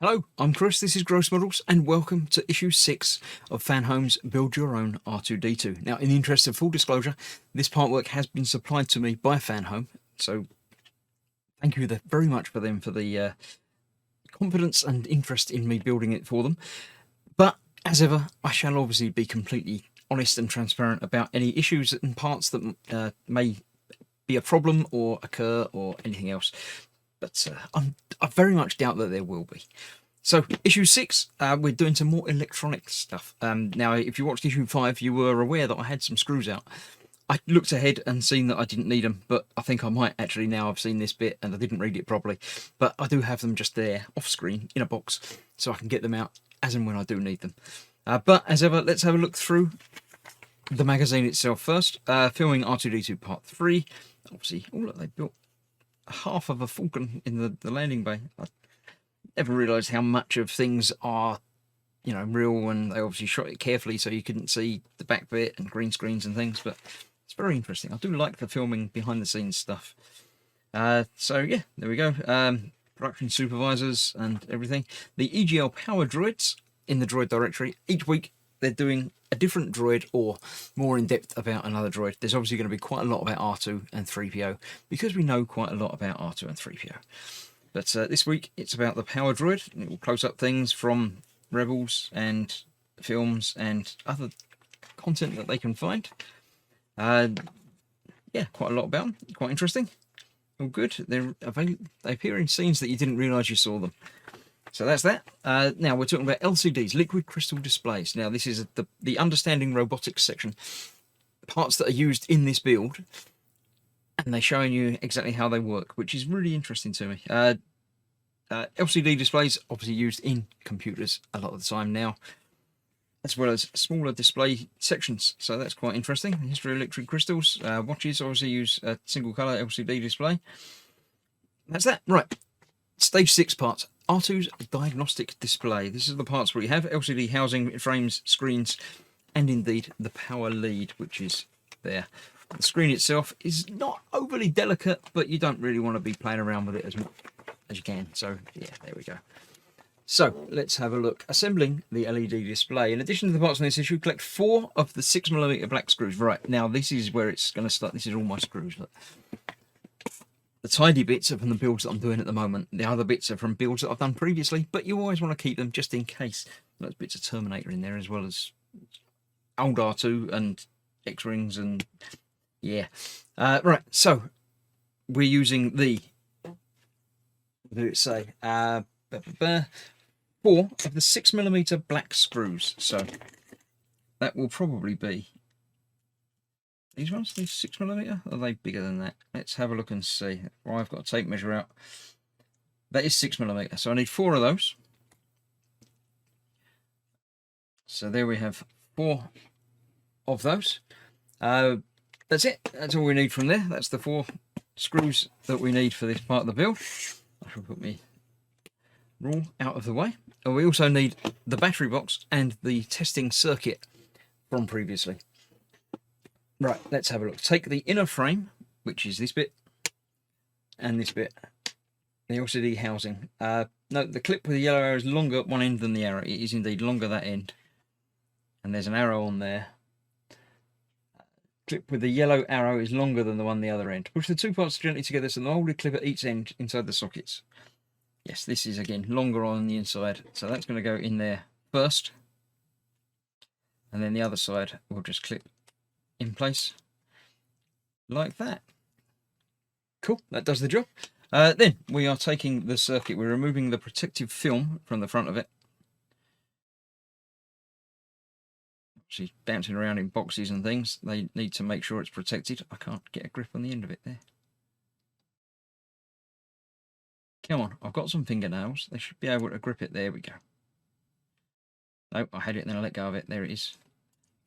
Hello, I'm Chris, this is Gross Models, and welcome to issue 6 of Fanhome's Build Your Own R2-D2. Now, in the interest of full disclosure, this part work has been supplied to me by Fanhome, so thank you very much for them for the confidence and interest in me building it for them. But, as ever, I shall obviously be completely honest and transparent about any issues and parts that may be a problem or occur or anything else. But I very much doubt that there will be. So, issue 6, we're doing some more electronic stuff. Now, if you watched issue 5, you were aware that I had some screws out. I looked ahead and seen that I didn't need them, but I think I might actually now. I've seen this bit and I didn't read it properly. But I do have them just there, off screen, in a box, so I can get them out as and when I do need them. But as ever, let's have a look through the magazine itself first. Filming R2-D2 Part 3. Obviously, oh look, they built half of a Falcon in the landing bay. I never realised how much of things are, real, and they obviously shot it carefully so you couldn't see the back bit and green screens and things, but it's very interesting. I do like the filming behind the scenes stuff. So yeah, there we go. Production supervisors and everything. The EGL power droids in the droid directory. Each week they're doing a different droid or more in depth about another droid. There's obviously going to be quite a lot about R2 and 3PO because we know quite a lot about R2 and 3PO. But this week it's about the power droid. It will close up things from Rebels and films and other content that they can find. Yeah, quite a lot about them. Quite interesting. All good. They appear in scenes that you didn't realise you saw them. So that's that. Now we're talking about LCDs, liquid crystal displays. Now this is the understanding robotics section, parts that are used in this build, and they're showing you exactly how they work, which is really interesting to me. LCD displays obviously used in computers a lot of the time now, as well as smaller display sections. So that's quite interesting. The history of electric crystals. Watches obviously use a single colour LCD display. That's that. Right. Stage 6 parts. R2's diagnostic display. This is the parts where you have LCD housing, frames, screens, and indeed the power lead, which is there. The screen itself is not overly delicate, but you don't really want to be playing around with it as much as you can. So yeah, there we go. So let's have a look. Assembling the LED display. In addition to the parts on this issue, collect 4 of the 6mm black screws. Right, now this is where it's going to start. This is all my screws. Look. The tidy bits are from the builds that I'm doing at the moment. The other bits are from builds that I've done previously, but you always want to keep them just in case. There's bits of Terminator in there, as well as old R2 and X-Rings and yeah. Right, so we're using the, what did it say? 4 of the 6mm black screws. So that will probably be these ones, these 6mm, are they bigger than that? Let's have a look and see. Well, I've got a tape measure out. That is 6mm, so I need 4 of those. So there we have 4 of those. That's it. That's all we need from there. That's the 4 screws that we need for this part of the build. I shall put my rule out of the way. And we also need the battery box and the testing circuit from previously. Right, let's have a look. Take the inner frame, which is this bit, and this bit, the LCD housing. No, the clip with the yellow arrow is longer at one end than the arrow. It is indeed longer that end. And there's an arrow on there. Clip with the yellow arrow is longer than the one the other end. Push the 2 parts gently together so the molded clip at each end inside the sockets. Yes, this is again longer on the inside. So that's going to go in there first. And then the other side will just clip in place like that. Cool, that does the job. Then we are taking the circuit, we're removing the protective film from the front of it. She's bouncing around in boxes and things. They need to make sure it's protected. I can't get a grip on the end of it there. Come on, I've got some fingernails. They should be able to grip it. There we go. Nope, I had it and then I let go of it. There it is.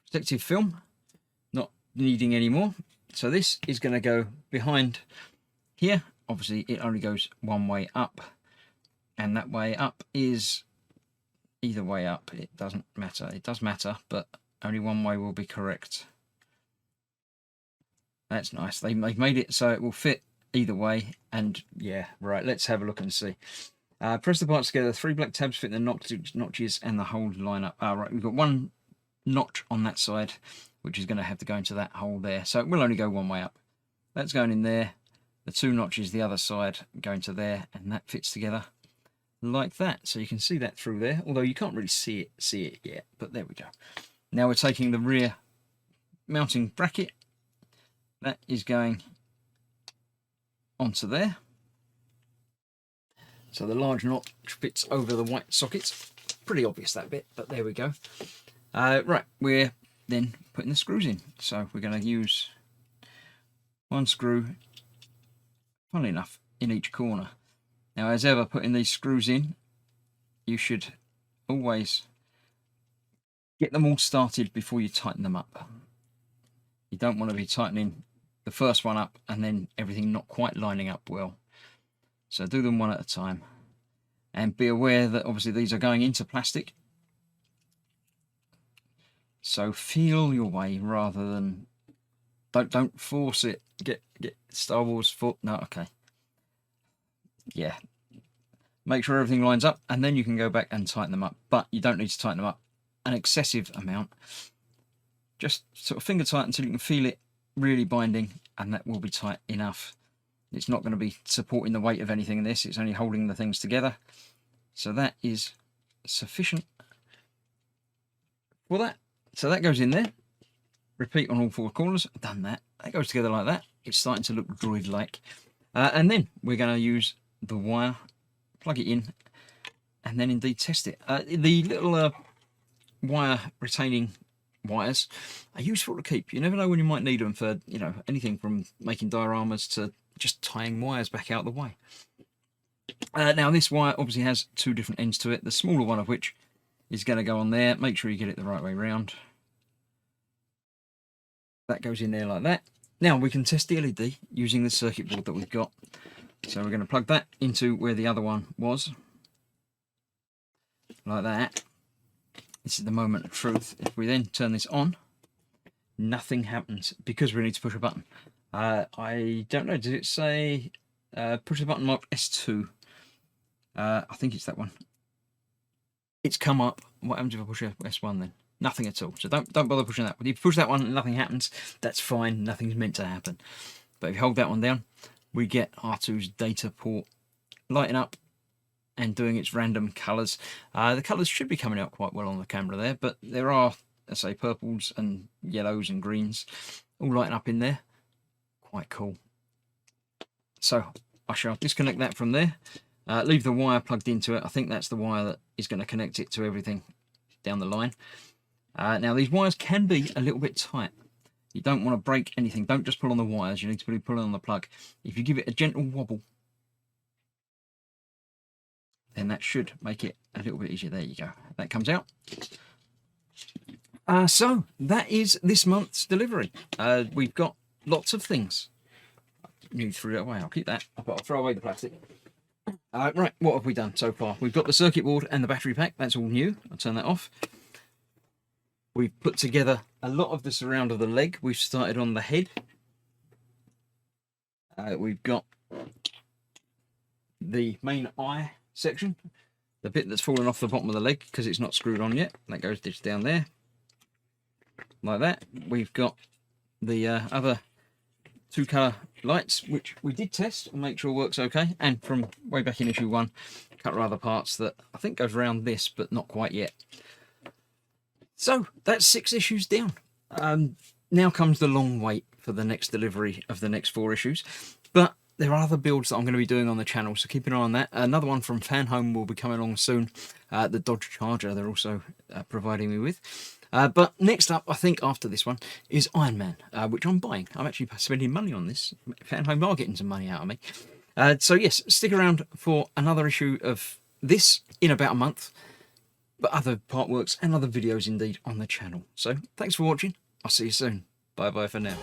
Protective film. Not needing any more. So this is going to go behind here. Obviously it only goes one way up, and that way up is either way up. It doesn't matter. It does matter, but only one way will be correct. That's nice. They've made it so it will fit either way. And yeah, right, let's have a look and see. Press the parts together. 3 black tabs fit the notches and the hole line up. Right, we've got 1 notch on that side, which is going to have to go into that hole there. So it will only go one way up. That's going in there. The 2 notches the other side go into there, and that fits together like that. So you can see that through there, although you can't really see it yet. But there we go. Now we're taking the rear mounting bracket. That is going onto there. So the large notch fits over the white sockets. Pretty obvious that bit, but there we go. Right, we're then putting the screws in. So we're going to use 1 screw, funnily enough, in each corner. Now, as ever, putting these screws in, you should always get them all started before you tighten them up. You don't want to be tightening the first one up and then everything not quite lining up well. So do them one at a time, and be aware that obviously these are going into plastic. So feel your way rather than don't force it. Get Star Wars foot. No, okay. Yeah. Make sure everything lines up, and then you can go back and tighten them up. But you don't need to tighten them up an excessive amount. Just sort of finger tight until you can feel it really binding, and that will be tight enough. It's not going to be supporting the weight of anything in this. It's only holding the things together. So that is sufficient for that. So that goes in there. Repeat on all 4 corners. Done that. That goes together like that. It's starting to look droid-like. And then we're going to use the wire, plug it in, and then indeed test it. The little wire retaining wires are useful to keep. You never know when you might need them for, you know, anything from making dioramas to just tying wires back out of the way. Now this wire obviously has 2 different ends to it, the smaller one of which is going to go on there. Make sure you get it the right way round. That goes in there like that. Now we can test the LED using the circuit board that we've got. So we're going to plug that into where the other one was, like that. This is the moment of truth. If we then turn this on, nothing happens because we need to push a button. I don't know, does it say push the button marked S2? I think it's that one. It's come up. What happens if I push S1 then? Nothing at all. So don't bother pushing that. If you push that one and nothing happens, that's fine. Nothing's meant to happen. But if you hold that one down, we get R2's data port lighting up and doing its random colours. The colours should be coming out quite well on the camera there, but there are, let's say, purples and yellows and greens all lighting up in there. Quite cool. So I shall disconnect that from there. Leave the wire plugged into it. I think that's the wire that is going to connect it to everything down the line. Now these wires can be a little bit tight. You don't want to break anything. Don't just pull on the wires. You need to be pulling on the plug. If you give it a gentle wobble, then that should make it a little bit easier. There you go. That comes out. So that is this month's delivery. We've got lots of things. You threw it away. I'll keep that. I'll throw away the plastic. Right, what have we done so far? We've got the circuit board and the battery pack. That's all new. I'll turn that off. We've put together a lot of the surround of the leg. We've started on the head. We've got the main eye section, the bit that's fallen off the bottom of the leg because it's not screwed on yet. That goes just down there, like that. We've got the other 2 colour lights, which we did test and make sure works okay. And from way back in issue 1, a couple of other parts that I think goes around this, but not quite yet. So that's 6 issues down. Now comes the long wait for the next delivery of the next 4 issues. But there are other builds that I'm going to be doing on the channel, so keep an eye on that. Another one from Fanhome will be coming along soon. The Dodge Charger they're also providing me with. But next up, I think after this one, is Iron Man, which I'm buying. I'm actually spending money on this. Fanhome are getting some money out of me. So yes, stick around for another issue of this in about a month. But other part works and other videos indeed on the channel. So thanks for watching. I'll see you soon. Bye bye for now.